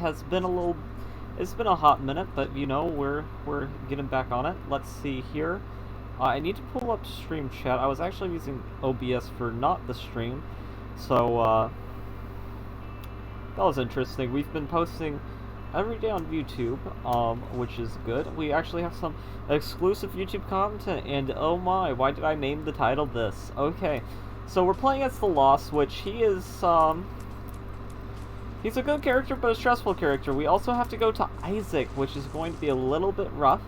has been a little... It's been a hot minute, but you know, we're getting back on it. Let's see here. I need to pull up stream chat. I was actually using OBS for not the stream, so that was interesting. We've been posting every day on YouTube, which is good. We actually have some exclusive YouTube content, and oh my, why did I name the title this? Okay, so we're playing as the Lost, which he is, he's a good character, but a stressful character. We also have to go to Isaac, which is going to be a little bit rough.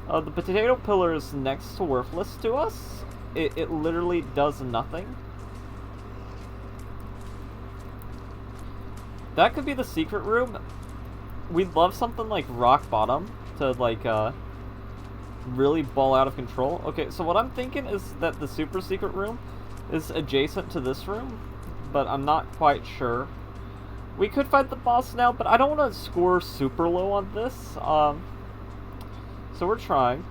The potato pillar is next to worthless to us. It literally does nothing. That could be the secret room. We'd love something like rock bottom to, like, really ball out of control. Okay, so what I'm thinking is that the super secret room is adjacent to this room, but I'm not quite sure. We could fight the boss now, but I don't want to score super low on this. So we're trying.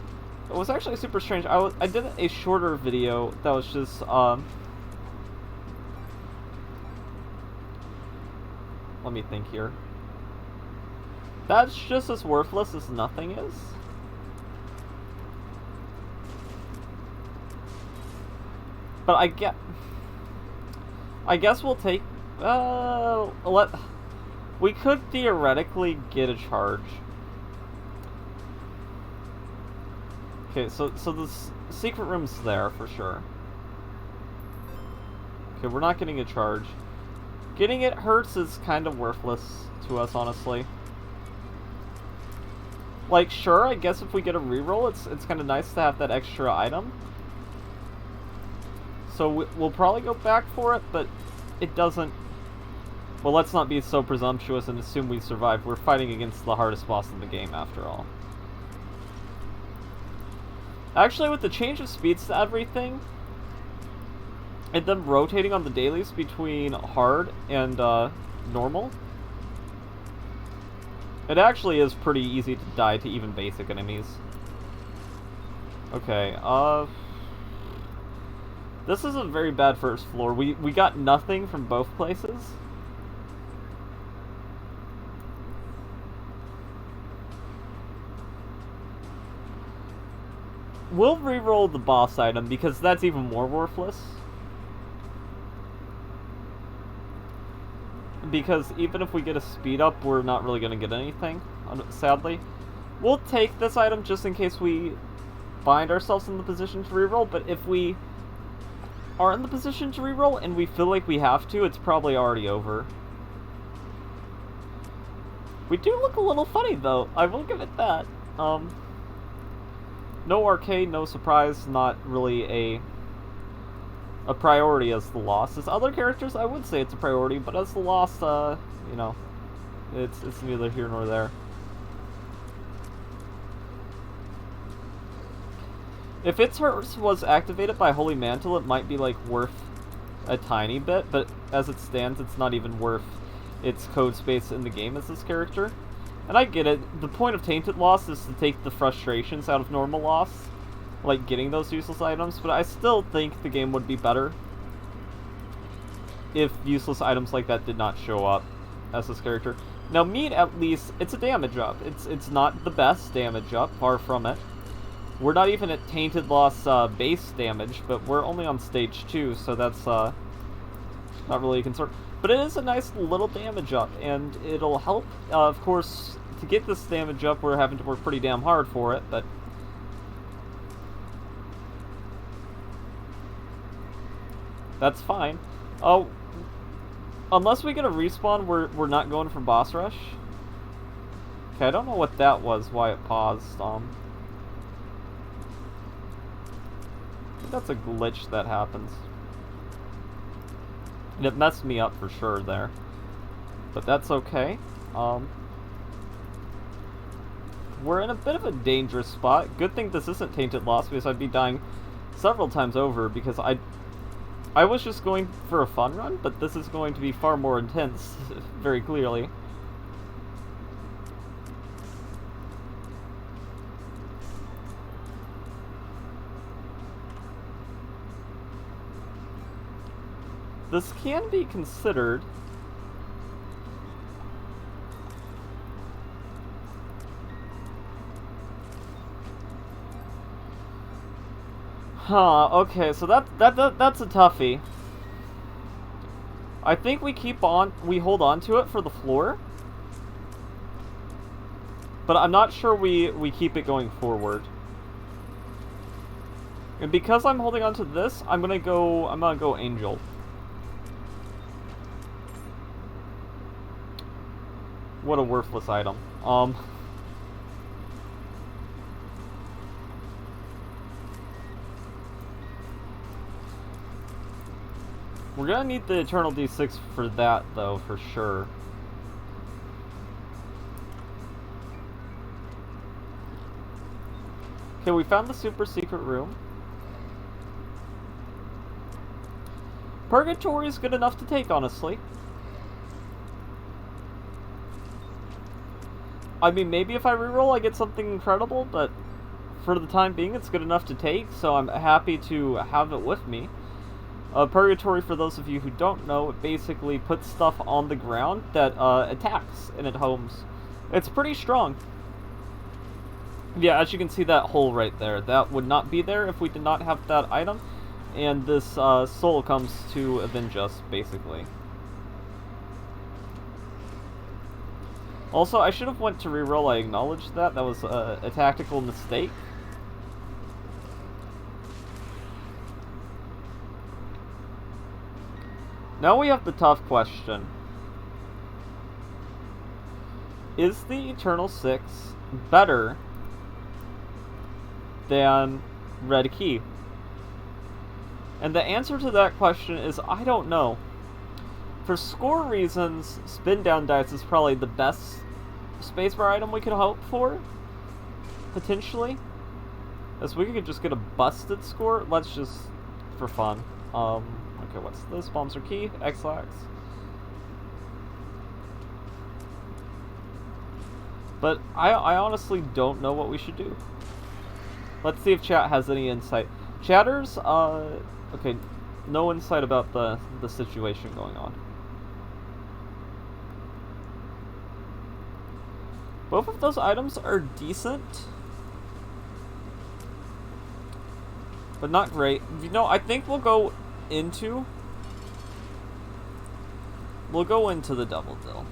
It was actually super strange. I did a shorter video that was just, let me think here. That's just as worthless as nothing is. But I guess we'll take, we could theoretically get a charge. Okay, so the secret room's there for sure. Okay, we're not getting a charge. Getting it hurts is kind of worthless to us, honestly. Like, sure, I guess if we get a reroll, it's kind of nice to have that extra item. So we'll probably go back for it, but it doesn't... Well, let's not be so presumptuous and assume we survive. We're fighting against the hardest boss in the game, after all. Actually, with the change of speeds to everything, and them rotating on the dailies between hard and normal, it actually is pretty easy to die to even basic enemies. Okay, this is a very bad first floor. We got nothing from both places. We'll reroll the boss item because that's even more worthless. Because even if we get a speed up, we're not really going to get anything, sadly. We'll take this item just in case we find ourselves in the position to reroll, but if we are in the position to reroll and we feel like we have to, it's probably already over. We do look a little funny, though. I will give it that. No arcade, no surprise, not really a priority as the Lost. As other characters, I would say it's a priority, but as the Lost, you know, it's neither here nor there. If its hers was activated by Holy Mantle, it might be, like, worth a tiny bit, but as it stands, it's not even worth its code space in the game as this character. And I get it, the point of Tainted Lost is to take the frustrations out of normal Lost, like getting those useless items, but I still think the game would be better if useless items like that did not show up as this character. Now, meat, at least, it's a damage up. It's not the best damage up, far from it. We're not even at Tainted Lost base damage, but we're only on stage 2, so that's not really a concern. But it is a nice little damage up, and it'll help. Of course, to get this damage up, we're having to work pretty damn hard for it, but... that's fine. Oh, unless we get a respawn, we're not going for boss rush. Okay, I don't know what that was, why it paused. I think that's a glitch that happens. And it messed me up for sure there. But that's okay. We're in a bit of a dangerous spot. Good thing this isn't Tainted Lost, because I'd be dying several times over, because I was just going for a fun run, but this is going to be far more intense, very clearly. This can be considered Huh, okay, so that's a toughie. I think we hold on to it for the floor. But I'm not sure we keep it going forward. And because I'm holding on to this, I'm gonna go Angel. What a worthless item. We're gonna need the Eternal D6 for that, though, for sure. Okay, we found the super secret room. Purgatory is good enough to take, honestly. I mean, maybe if I reroll I get something incredible, but for the time being it's good enough to take, so I'm happy to have it with me. Purgatory, for those of you who don't know, it basically puts stuff on the ground that attacks and it homes. It's pretty strong. Yeah, as you can see that hole right there, that would not be there if we did not have that item, and this soul comes to avenge us, basically. Also, I should have went to reroll, I acknowledge that. That was a tactical mistake. Now we have the tough question. Is the Eternal 6 better than Red Key? And the answer to that question is, I don't know. For score reasons, Spin Down Dice is probably the best spacebar item we could hope for, potentially. As we could just get a busted score, let's just, for fun. Okay, what's this? Bombs are key, X-Lax. But I honestly don't know what we should do. Let's see if chat has any insight. Chatters, okay, no insight about the situation going on. Both of those items are decent, but not great. You know, I think we'll go into the double deal.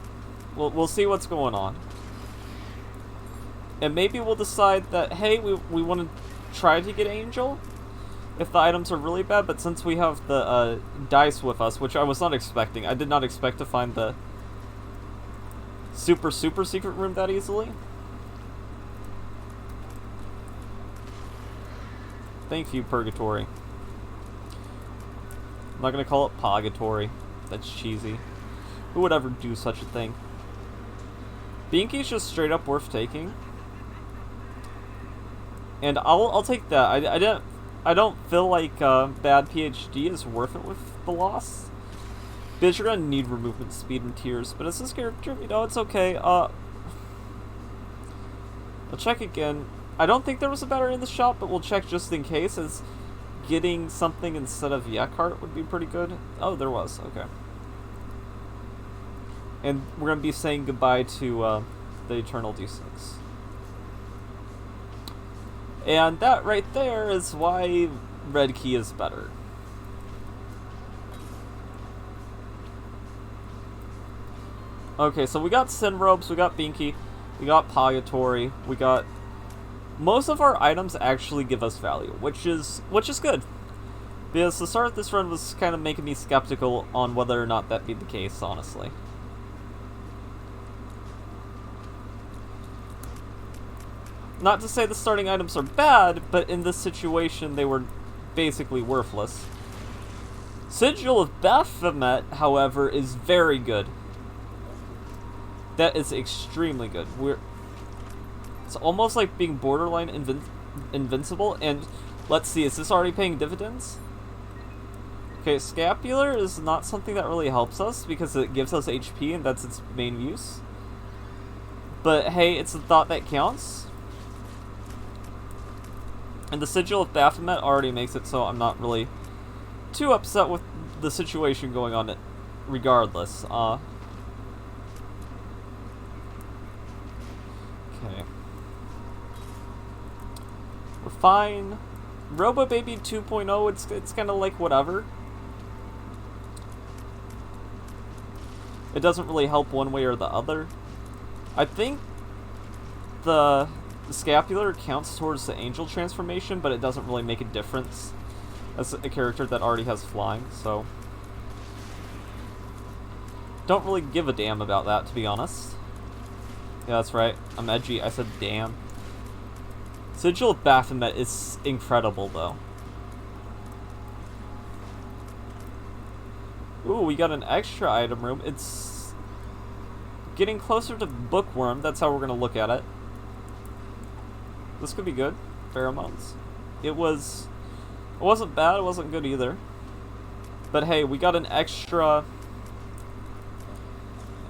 We'll see what's going on. And maybe we'll decide that, hey, we want to try to get Angel if the items are really bad, but since we have the dice with us, which I was not expecting. I did not expect to find the super secret room that easily. Thank you, Purgatory. I'm not gonna call it Pogatory. That's cheesy. Who would ever do such a thing? Binky's just straight up worth taking. And I'll take that. I don't feel like bad PhD is worth it with the loss. Bitch, you're gonna need removement speed and tears, but as this character, you know, it's okay. I'll check again. I don't think there was a battery in the shop, but we'll check just in case, as getting something instead of Yakart would be pretty good. Oh, there was. Okay. And we're gonna be saying goodbye to the Eternal D6. And that right there is why Red Key is better. Okay, so we got Sin Robes, we got Binky, we got Pogatory, we got... Most of our items actually give us value, which is good. Because the start of this run was kind of making me skeptical on whether or not that be the case, honestly. Not to say the starting items are bad, but in this situation they were basically worthless. Sigil of Baphomet, however, is very good. That is extremely good. It's almost like being borderline invincible, and let's see, is this already paying dividends? Okay, Scapular is not something that really helps us because it gives us HP and that's its main use. But hey, it's a thought that counts. And the Sigil of Baphomet already makes it so I'm not really too upset with the situation going on regardless. Okay. We're fine. Robo Baby 2.0, it's kind of like whatever. It doesn't really help one way or the other. I think the scapular counts towards the angel transformation, but it doesn't really make a difference as a character that already has flying, so don't really give a damn about that, to be honest. Yeah, that's right. I'm edgy. I said damn. Sigil of Baphomet is incredible, though. Ooh, we got an extra item room. It's getting closer to Bookworm. That's how we're going to look at it. This could be good. Pheromones. It wasn't bad. It wasn't good either. But hey, we got an extra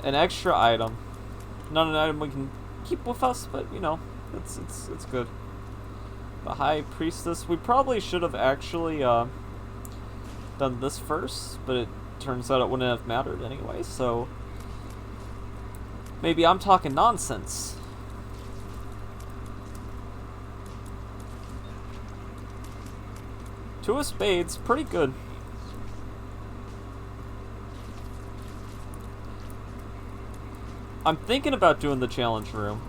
item. Not an item we can keep with us, but you know, it's good. The High Priestess. We probably should have actually done this first, but it turns out it wouldn't have mattered anyway, so maybe I'm talking nonsense. Two of Spades, pretty good. I'm thinking about doing the challenge room.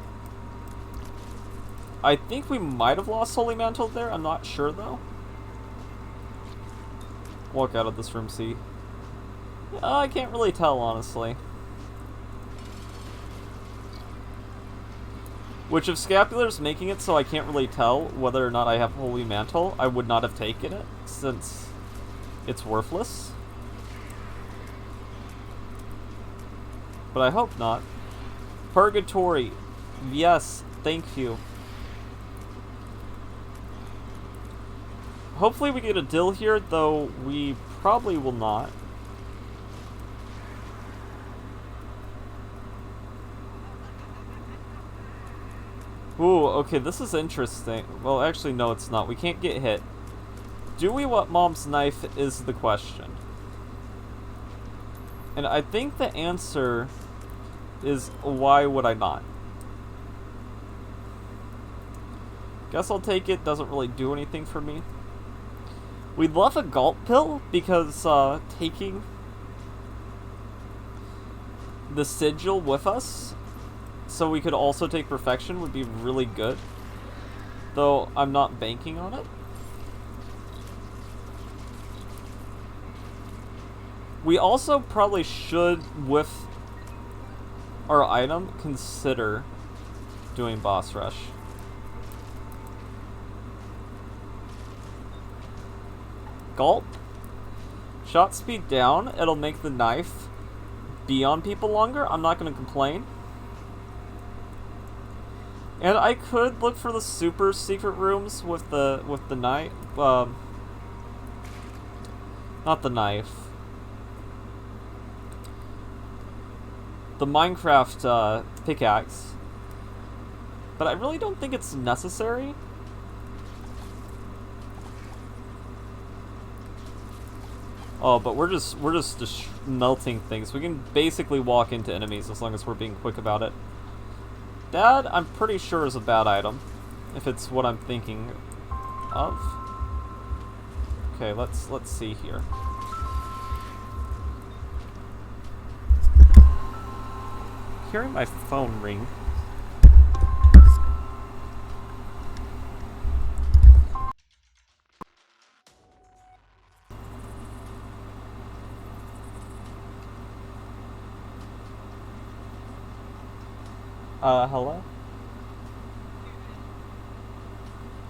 I think we might have lost Holy Mantle there. I'm not sure, though. Walk out of this room, see. I can't really tell, honestly. Which, if Scapular's making it so I can't really tell whether or not I have Holy Mantle, I would not have taken it, since it's worthless. But I hope not. Purgatory. Yes, thank you. Hopefully we get a dill here, though we probably will not. Ooh, okay, this is interesting. Well, actually, no, it's not. We can't get hit. Do we want Mom's Knife is the question. And I think the answer is why would I not? Guess I'll take it. Doesn't really do anything for me. We'd love a Gulp Pill because taking the Sigil with us so we could also take Perfection would be really good. Though I'm not banking on it. We also probably should, with our item, consider doing Boss Rush. Gulp. Shot speed down. It'll make the knife be on people longer. I'm not going to complain. And I could look for the super secret rooms with the knife. Not the knife. The Minecraft pickaxe. But I really don't think it's necessary. Oh, but we're just melting things. We can basically walk into enemies as long as we're being quick about it. That, I'm pretty sure, is a bad item, if it's what I'm thinking of. Okay, let's see here. Hearing my phone ring. Hello?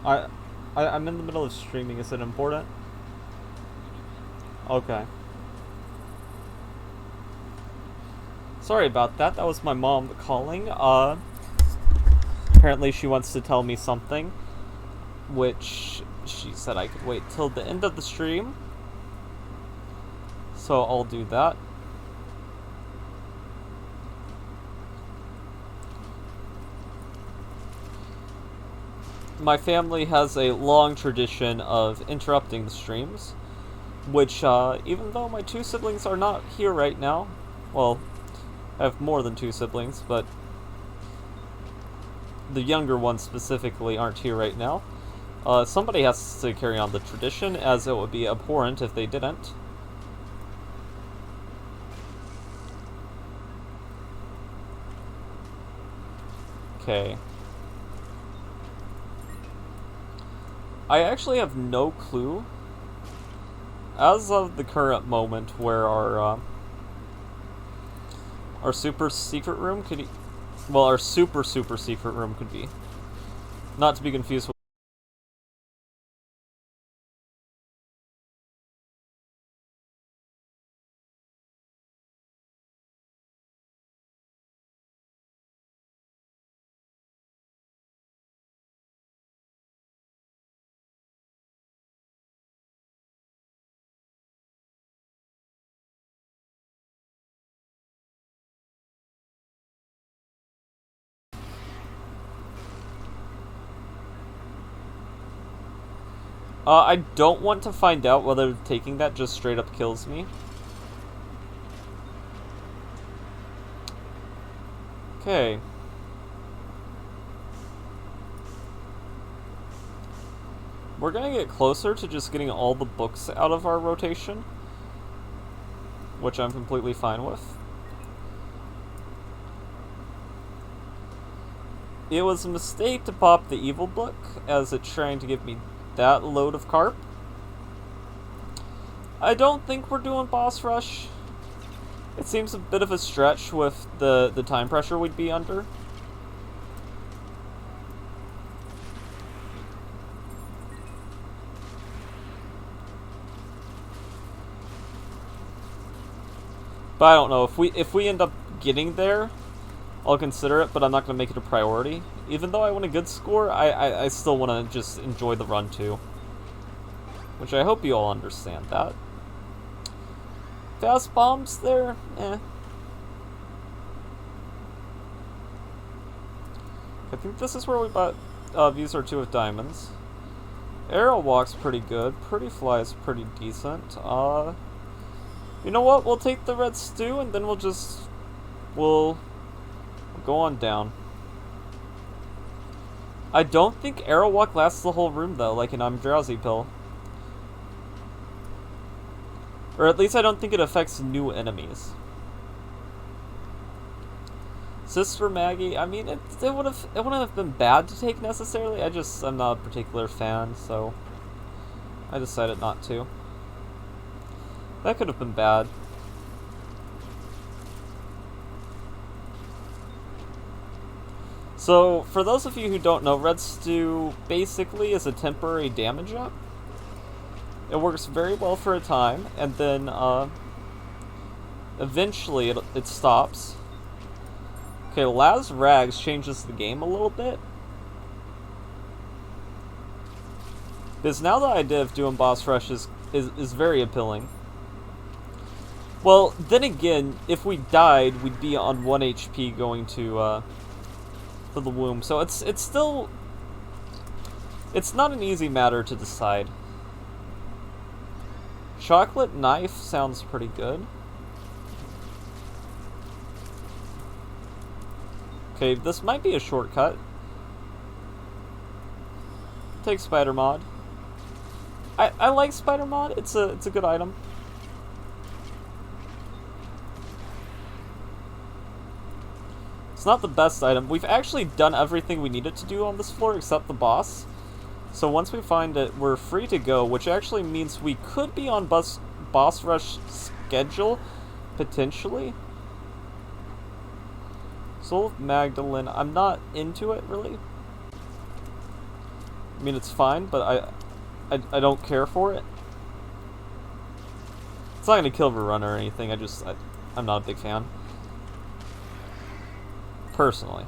I'm in the middle of streaming. Is it important? Okay. Sorry about that. That was my mom calling. Apparently she wants to tell me something, which she said I could wait till the end of the stream. So I'll do that. My family has a long tradition of interrupting the streams, which, even though my two siblings are not here right now, well, I have more than two siblings, but the younger ones specifically aren't here right now, Somebody has to carry on the tradition, as it would be abhorrent if they didn't. Okay. I actually have no clue, as of the current moment, where our super secret room could be. Well, our super secret room could be. Not to be confused with. I don't want to find out whether taking that just straight up kills me. Okay. We're gonna get closer to just getting all the books out of our rotation, which I'm completely fine with. It was a mistake to pop the evil book, as it's trying to give me that load of carp. I don't think we're doing boss rush. It seems a bit of a stretch with the time pressure we'd be under. But I don't know, if we end up getting there, I'll consider it, but I'm not going to make it a priority. Even though I want a good score, I still want to just enjoy the run too. Which I hope you all understand that. Fast bombs there? Eh. I think this is where we bought these are 2 of diamonds. Arrow walk's pretty good. Pretty fly's pretty decent. You know what? We'll take the red stew and then we'll go on down. I don't think arrow walk lasts the whole room though, like an I'm drowsy pill. Or at least I don't think it affects new enemies. Sister Maggie, I mean, it wouldn't have been bad to take necessarily. I'm not a particular fan, so I decided not to. That could have been bad. So, for those of you who don't know, Red Stew basically is a temporary damage up. It works very well for a time, and then eventually it stops. Okay, Laz Rags changes the game a little bit. Because now the idea of doing boss rush is very appealing. Well, then again, if we died, we'd be on 1 HP going to the womb. So it's still... It's not an easy matter to decide. Chocolate knife sounds pretty good. Okay, this might be a shortcut. Take spider mod. I like spider mod. It's a good item. It's not the best item. We've actually done everything we needed to do on this floor except the boss. So once we find it, we're free to go, which actually means we could be on boss rush schedule, potentially. Soul of Magdalene, I'm not into it, really. I mean, it's fine, but I don't care for it. It's not gonna kill the runner or anything, I'm not a big fan. Personally.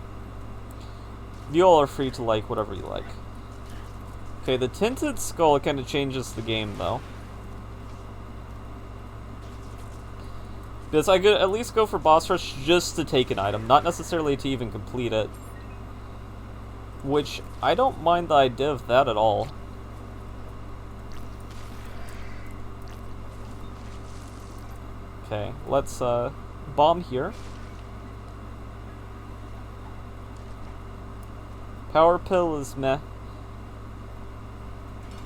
You all are free to like whatever you like. Okay, the tinted skull kind of changes the game, though. Because I could at least go for boss rush just to take an item, not necessarily to even complete it. Which, I don't mind the idea of that at all. Okay, let's bomb here. Power pill is meh.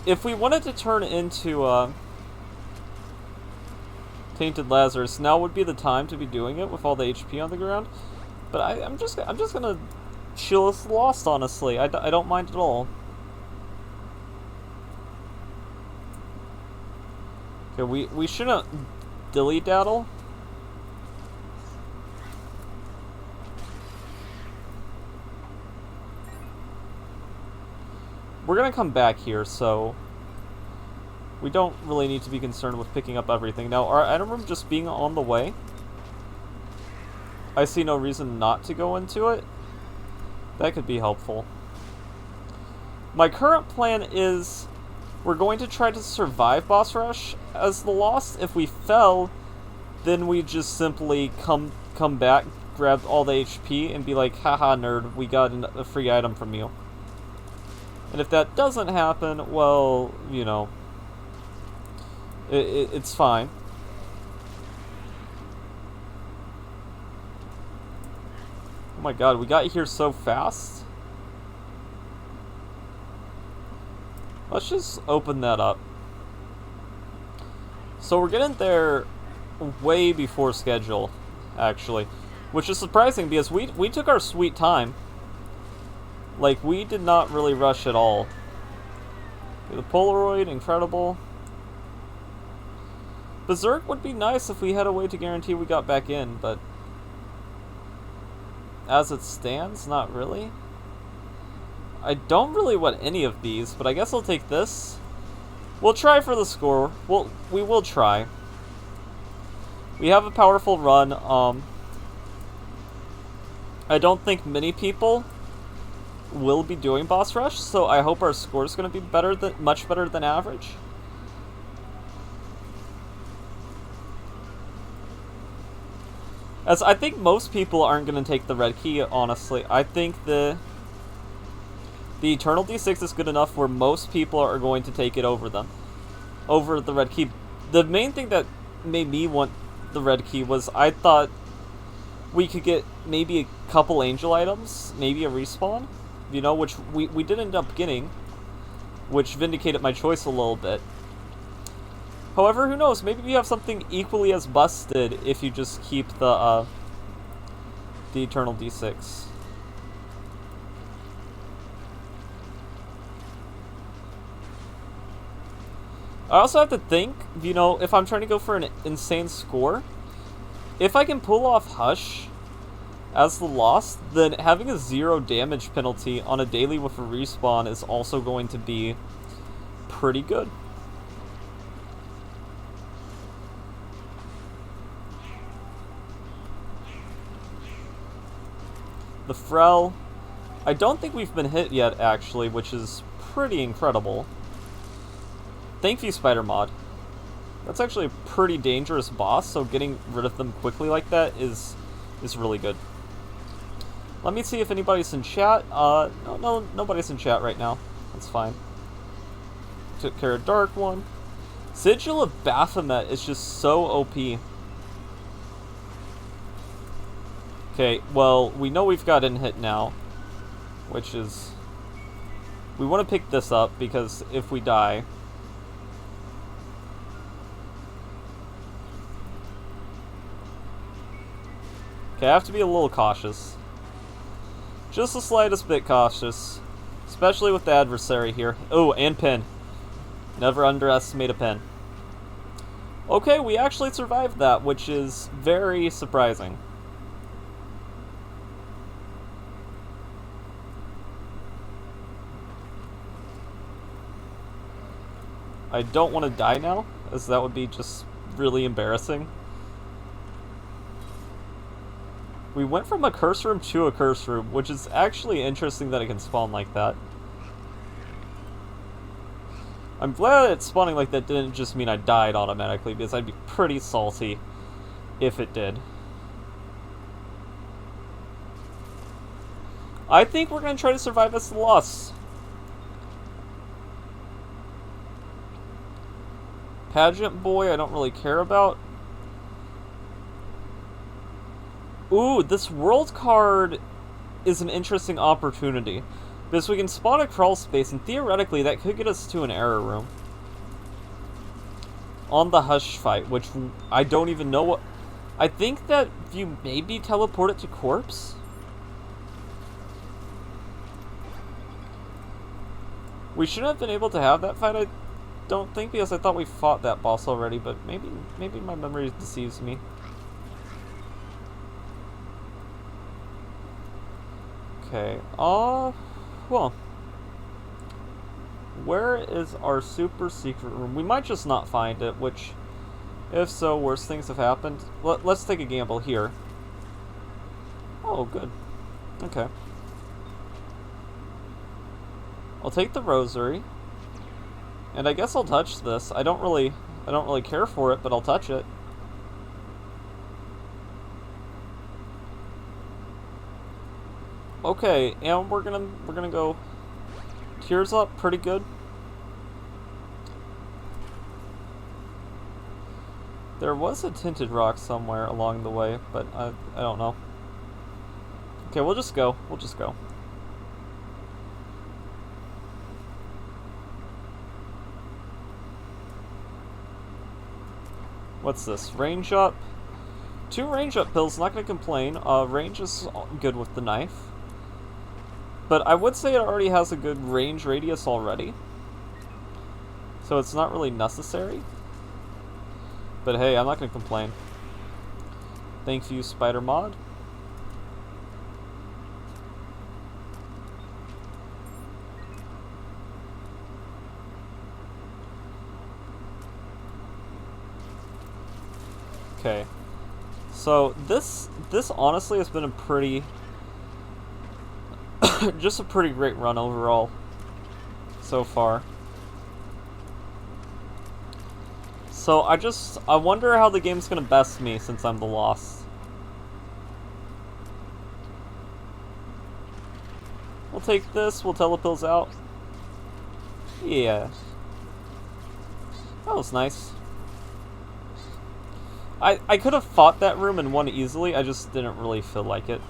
if we wanted to turn into Tainted Lazarus, now would be the time to be doing it with all the HP on the ground. But I'm just gonna chill as Lost, honestly. I don't mind at all. Okay, we shouldn't dilly-daddle. We're gonna come back here, so we don't really need to be concerned with picking up everything. Now, our item room just being on the way, I see no reason not to go into it. That could be helpful. My current plan is we're going to try to survive boss rush as the Lost. If we fell, then we just simply come back, grab all the HP, and be like, haha, nerd, we got a free item from you. And if that doesn't happen, well, you know, it's fine. Oh my god, we got here so fast. Let's just open that up. So we're getting there way before schedule, actually. Which is surprising because we took our sweet time. Like, we did not really rush at all. Okay, the Polaroid, incredible. Berserk would be nice if we had a way to guarantee we got back in, but as it stands, not really. I don't really want any of these, but I guess I'll take this. We'll try for the score. We will try. We have a powerful run. I don't think many people will be doing boss rush, so I hope our score is going to be much better than average. As I think most people aren't going to take the red key, honestly. I think the Eternal D6 is good enough where most people are going to take it over the red key. The main thing that made me want the red key was I thought we could get maybe a couple angel items, maybe a respawn, you know, which we did end up getting, which vindicated my choice a little bit. However, who knows, maybe we have something equally as busted if you just keep the Eternal D6. I also have to think, you know, if I'm trying to go for an insane score, if I can pull off Hush as the Lost, then having a 0 damage penalty on a daily with a respawn is also going to be pretty good. The Frel, I don't think we've been hit yet, actually, which is pretty incredible. Thank you, Spider Mod. That's actually a pretty dangerous boss, so getting rid of them quickly like that is really good. Let me see if anybody's in chat. No, nobody's in chat right now. That's fine. Took care of Dark One. Sigil of Baphomet is just so OP. Okay, well, we know we've got in hit now, which is... We want to pick this up, because if we die... Okay, I have to be a little cautious. Just the slightest bit cautious. Especially with the adversary here. Oh, and Pin. Never underestimate a Pin. Okay, we actually survived that, which is very surprising. I don't want to die now, as that would be just really embarrassing. We went from a curse room to a curse room, which is actually interesting that it can spawn like that. I'm glad it's spawning like that didn't just mean I died automatically, because I'd be pretty salty if it did. I think we're going to try to survive as the Lost. Pageant Boy, I don't really care about. Ooh, this world card is an interesting opportunity. Because we can spawn a crawl space, and theoretically that could get us to an error room. On the Hush fight, which I don't even know what... I think that you maybe teleport it to Corpse? We shouldn't have been able to have that fight, I don't think, because I thought we fought that boss already, but maybe my memory deceives me. Okay, well, where is our super secret room? We might just not find it, which, if so, worse things have happened. Let's take a gamble here. Oh, good. Okay. I'll take the rosary. And I guess I'll touch this. I don't really care for it, but I'll touch it. Okay, and we're gonna go Tears Up, pretty good. There was a tinted rock somewhere along the way, but I don't know. Okay, we'll just go. We'll just go. What's this? Range up. 2 range up pills, not gonna complain. Range is good with the knife. But I would say it already has a good range radius already. So it's not really necessary. But hey, I'm not gonna complain. Thank you, Spider Mod. Okay. So this honestly has been a pretty just a pretty great run overall so far. So I wonder how the game's gonna best me since I'm the Lost. We'll take this, we'll telepills out. Yeah. That was nice. I could have fought that room and won easily, I just didn't really feel like it.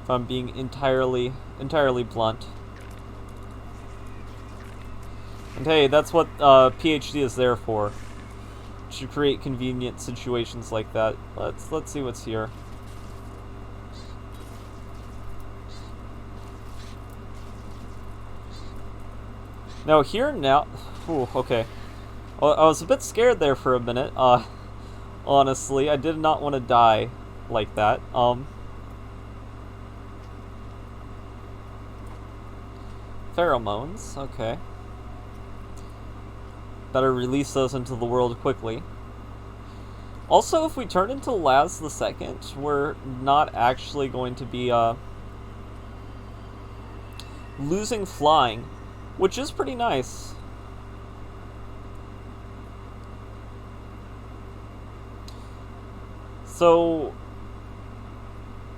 If I'm being entirely blunt. And hey, that's what PhD is there for. To create convenient situations like that. Let's see what's here. Now here now, ooh, okay. Well, I was a bit scared there for a minute. Honestly, I did not want to die like that. Pheromones, okay. Better release those into the world quickly. Also, if we turn into Laz the Second, we're not actually going to be losing flying, which is pretty nice. So,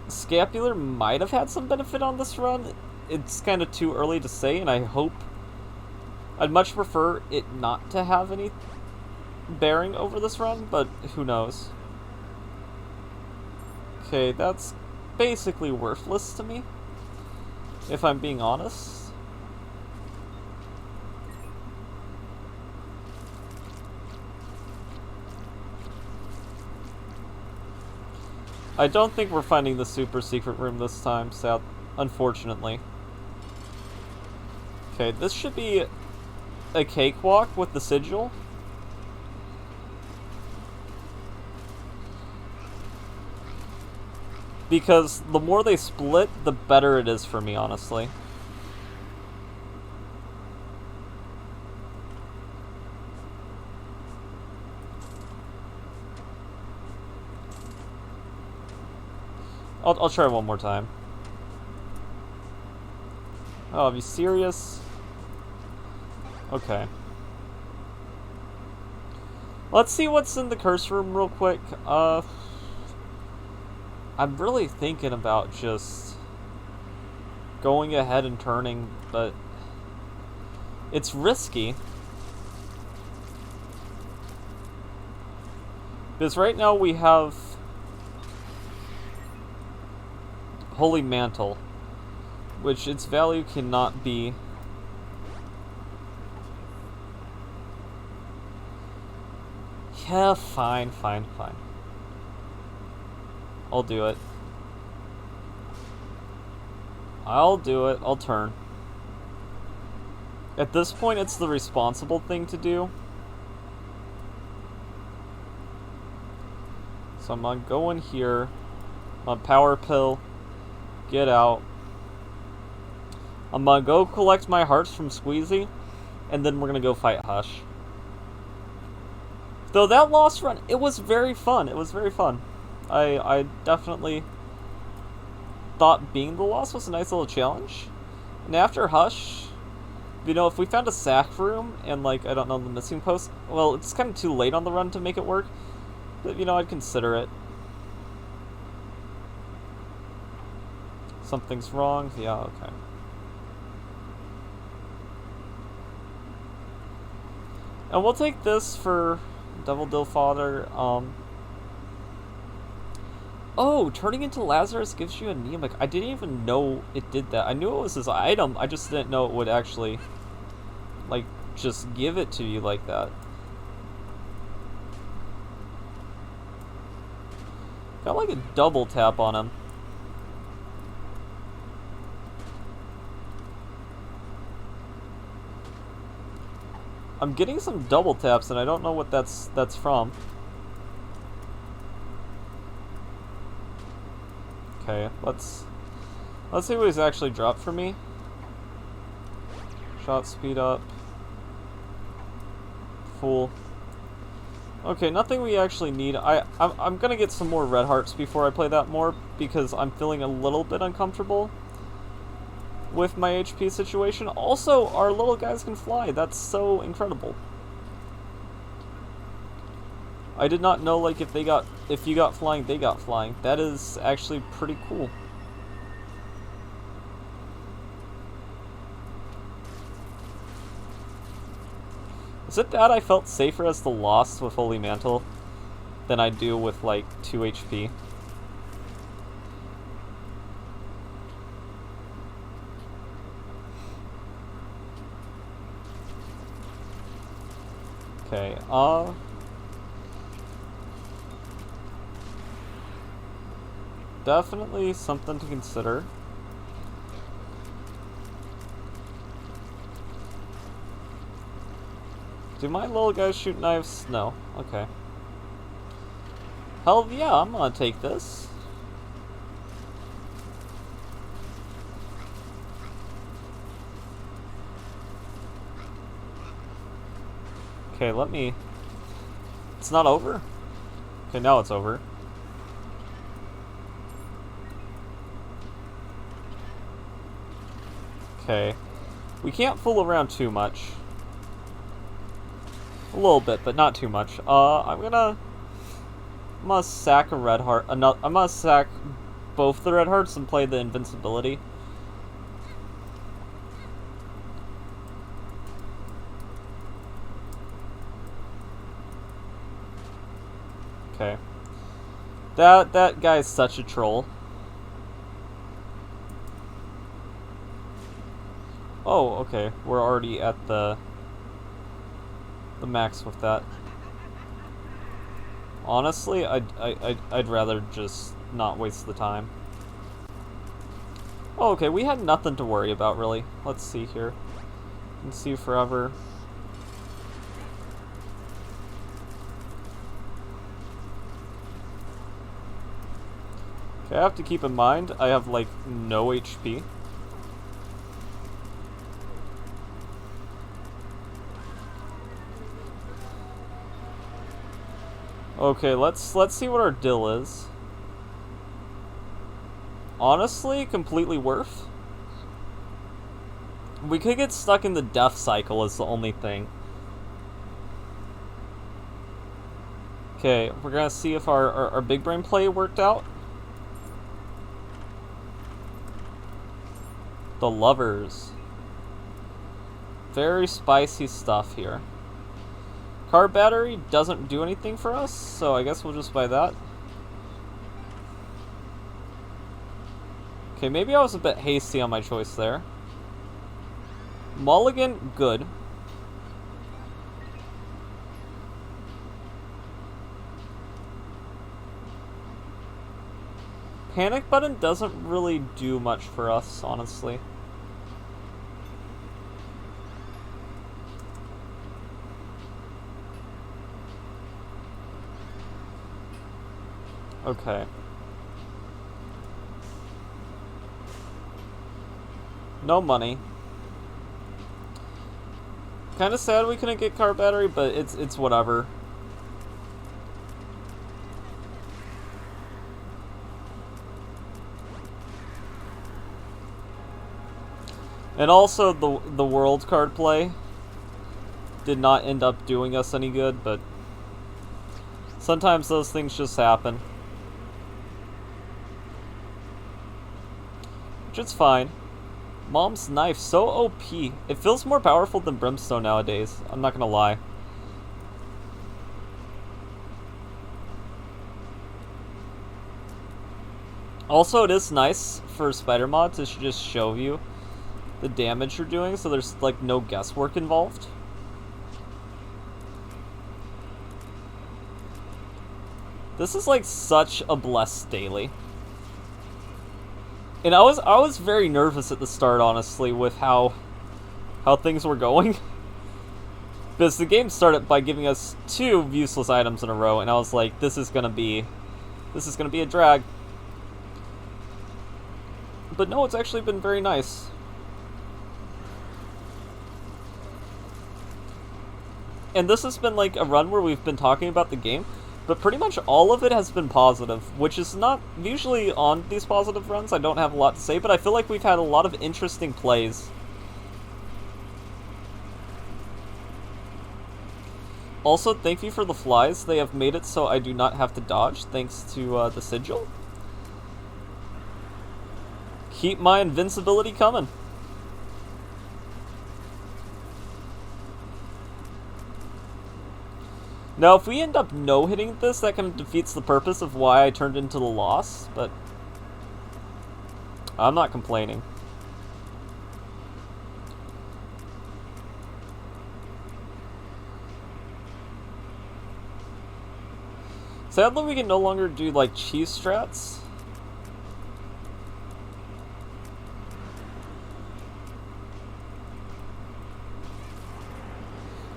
Scapular might have had some benefit on this run. It's kind of too early to say, and I hope... I'd much prefer it not to have any bearing over this run, but who knows. Okay, that's basically worthless to me, if I'm being honest. I don't think we're finding the super secret room this time, unfortunately. Okay, this should be a cakewalk with the sigil. Because the more they split, the better it is for me, honestly. I'll try one more time. Oh, are you serious? Okay. Let's see what's in the curse room real quick. I'm really thinking about just going ahead and turning, but it's risky. Because right now we have Holy Mantle, which its value cannot be... Yeah, fine. I'll do it. I'll turn. At this point, it's the responsible thing to do. So I'm gonna go in here. I'm gonna Power Pill. Get out. I'm gonna go collect my hearts from Squeezy. And then we're gonna go fight Hush. Though that lost run, it was very fun. I definitely thought being the loss was a nice little challenge. And after Hush, you know, if we found a sack room and, like, I don't know, the missing post, well, it's kind of too late on the run to make it work. But, you know, I'd consider it. Something's wrong? Yeah, okay. And we'll take this for Devil Dill Father. Oh, turning into Lazarus gives you anemic. I didn't even know it did that. I knew it was his item, I just didn't know it would actually, like, just give it to you like that. Got like a double tap on him. I'm getting some double taps and I don't know what that's from. Okay, let's see what he's actually dropped for me. Shot speed up. Full. Okay, nothing we actually need. I'm gonna get some more red hearts before I play that more because I'm feeling a little bit uncomfortable with my HP situation. Also, our little guys can fly. That's so incredible. I did not know, like, if you got flying, they got flying. That is actually pretty cool. Is it that I felt safer as the Lost with Holy Mantle than I do with, like, 2 HP? Okay, definitely something to consider. Do my little guys shoot knives? No. Okay. Hell yeah, I'm gonna take this. Okay, let me... It's not over? Okay, now it's over. Okay. We can't fool around too much. A little bit, but not too much. I'm gonna sack a red heart. I'm gonna sack both the red hearts and play the invincibility. Okay. That guy's such a troll. Oh, okay. We're already at the max with that. Honestly, I'd rather just not waste the time. Oh, okay, we had nothing to worry about, really. Let's see here. Let's see forever. Okay, I have to keep in mind, I have, like, no HP. Okay, let's see what our dill is. Honestly, completely worth. We could get stuck in the death cycle is the only thing. Okay, we're gonna see if our big brain play worked out. The lovers. Very spicy stuff here. Car battery doesn't do anything for us, so I guess we'll just buy that. Okay, maybe I was a bit hasty on my choice there. Mulligan, good. Panic button doesn't really do much for us, honestly. Okay. No money. Kinda sad we couldn't get car battery, but it's whatever. And also the world card play did not end up doing us any good, but sometimes those things just happen. Which is fine. Mom's knife, so OP. It feels more powerful than Brimstone nowadays, I'm not gonna lie. Also, it is nice for Spider Mod to just show you the damage you're doing, so there's like no guesswork involved. This is like such a blessed daily. And I was very nervous at the start, honestly, with how things were going. Because the game started by giving us 2 useless items in a row, and I was like, this is gonna be a drag. But no, it's actually been very nice. And this has been like a run where we've been talking about the game, but pretty much all of it has been positive, which is not usually on these positive runs. I don't have a lot to say, but I feel like we've had a lot of interesting plays. Also, thank you for the flies. They have made it so I do not have to dodge, thanks to the sigil. Keep my invincibility coming. Now, if we end up no-hitting this, that kind of defeats the purpose of why I turned into the loss, but I'm not complaining. Sadly, we can no longer do, like, cheese strats.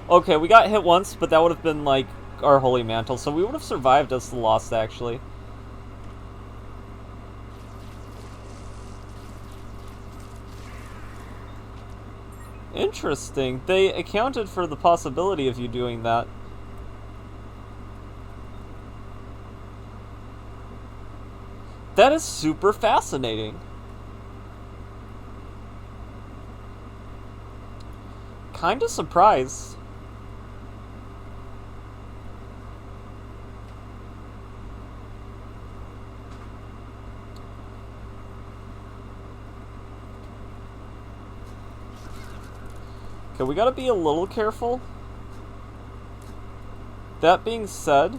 Okay, we got hit once, but that would have been, like, our Holy Mantle, so we would have survived as the Lost, actually. Interesting. They accounted for the possibility of you doing that. That is super fascinating. Kinda surprised. Okay, we gotta be a little careful. That being said,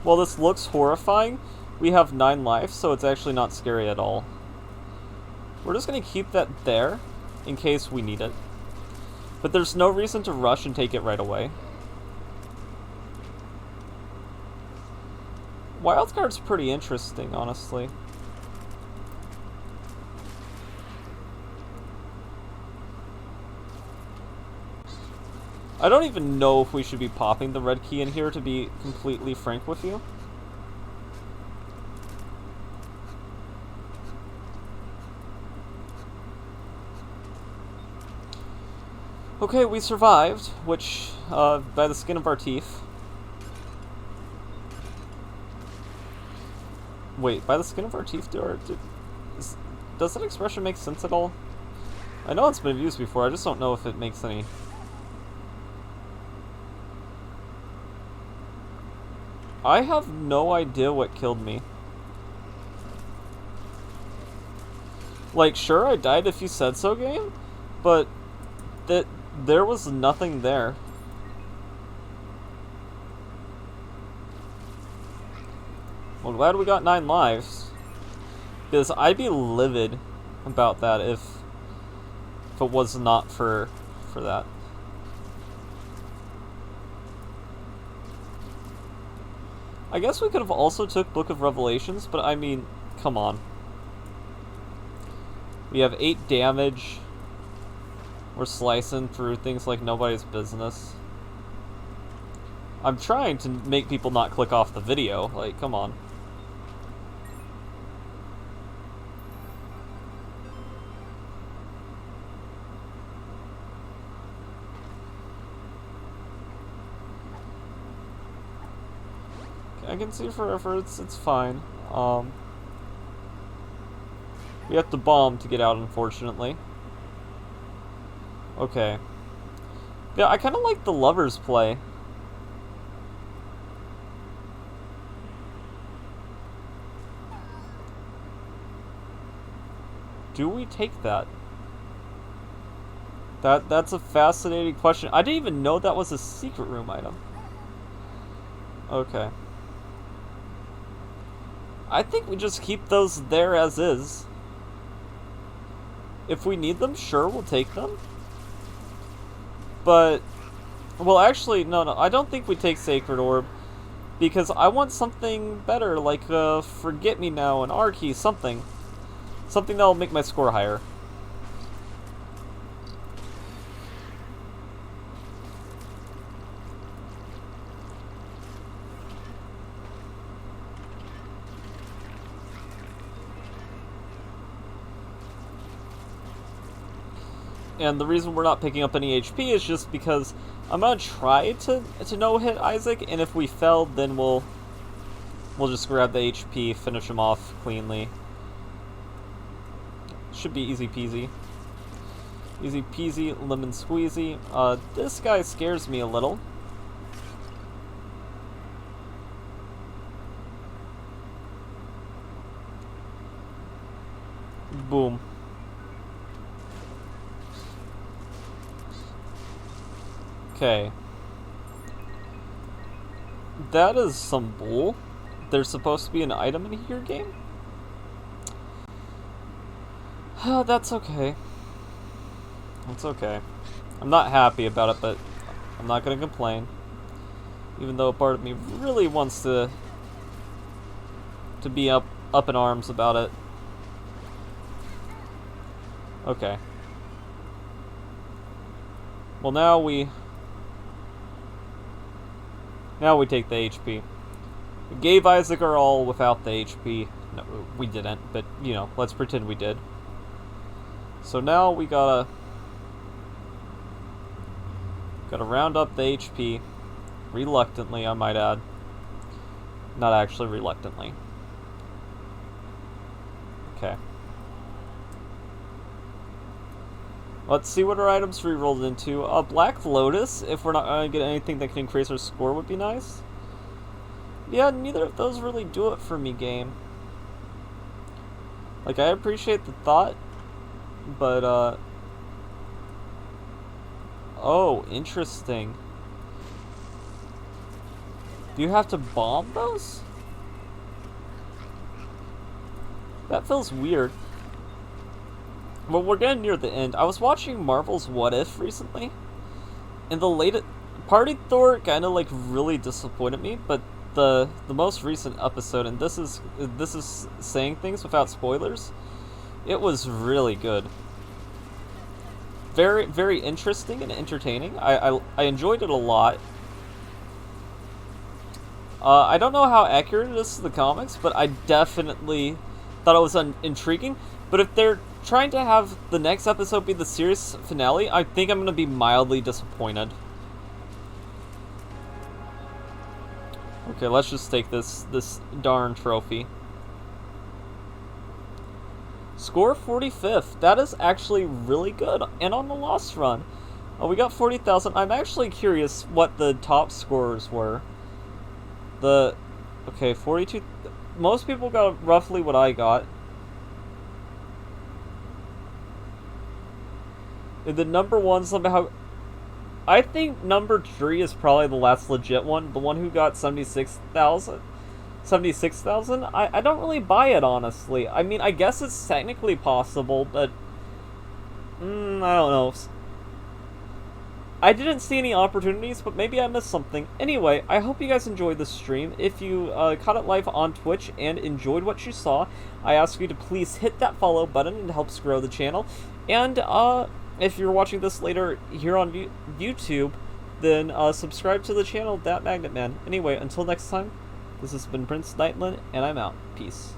while this looks horrifying, we have 9 lives, so it's actually not scary at all. We're just gonna keep that there, in case we need it. But there's no reason to rush and take it right away. Wildcard's pretty interesting, honestly. I don't even know if we should be popping the red key in here, to be completely frank with you. Okay, we survived, which, by the skin of our teeth. Wait, by the skin of our teeth, does that expression make sense at all? I know it's been used before, I just don't know if it makes any... I have no idea what killed me. Like, sure, I died if you said so, game, but there was nothing there. Well, glad we got 9 lives. Because I'd be livid about that if it was not for that. I guess we could have also took Book of Revelations, but I mean, come on. We have 8 damage. We're slicing through things like nobody's business. I'm trying to make people not click off the video. Like, come on. I can see forever, it's fine. We have to bomb to get out, unfortunately. Okay. Yeah, I kind of like the lovers play. Do we take that? That's a fascinating question. I didn't even know that was a secret room item. Okay. I think we just keep those there as is. If we need them, sure, we'll take them. But, well, actually, no, I don't think we take Sacred Orb. Because I want something better, like Forget Me Now, an R-Key, something. Something that'll make my score higher. And the reason we're not picking up any HP is just because I'm gonna try to no-hit Isaac, and if we fail, then we'll just grab the HP, finish him off cleanly. Should be easy peasy. Easy peasy, lemon squeezy. This guy scares me a little. Boom. Okay. That is some bull. There's supposed to be an item in here, game? That's okay. That's okay. I'm not happy about it, but I'm not gonna complain. Even though a part of me really wants to be up in arms about it. Okay. Well, now we take the HP. We gave Isaac our all without the HP. No, we didn't, but, you know, let's pretend we did. So now we gotta round up the HP. Reluctantly, I might add. Not actually reluctantly. Okay. Let's see what our items rerolled into. Black Lotus, if we're not going to get anything that can increase our score, would be nice. Yeah, neither of those really do it for me, game. Like, I appreciate the thought, but, oh, interesting. Do you have to bomb those? That feels weird. Well, we're getting near the end. I was watching Marvel's What If recently, and the latest Party Thor kind of like really disappointed me. But the most recent episode, and this is saying things without spoilers, it was really good. Very, very interesting and entertaining. I enjoyed it a lot. I don't know how accurate it is to the comics, but I definitely thought it was intriguing. But if they're trying to have the next episode be the series finale, I think I'm going to be mildly disappointed. Okay, let's just take this darn trophy. Score 45th. That is actually really good. And on the lost run. We got 40,000. I'm actually curious what the top scorers were. Okay, 42. Most people got roughly what I got. The number one somehow... I think number 3 is probably the last legit one. The one who got 76,000. 76,000? I don't really buy it, honestly. I mean, I guess it's technically possible, but I don't know. I didn't see any opportunities, but maybe I missed something. Anyway, I hope you guys enjoyed this stream. If you caught it live on Twitch and enjoyed what you saw, I ask you to please hit that follow button. It helps grow the channel. And if you're watching this later here on YouTube, then subscribe to the channel, That Magnet Man. Anyway, until next time, this has been PrinceNightlen, and I'm out. Peace.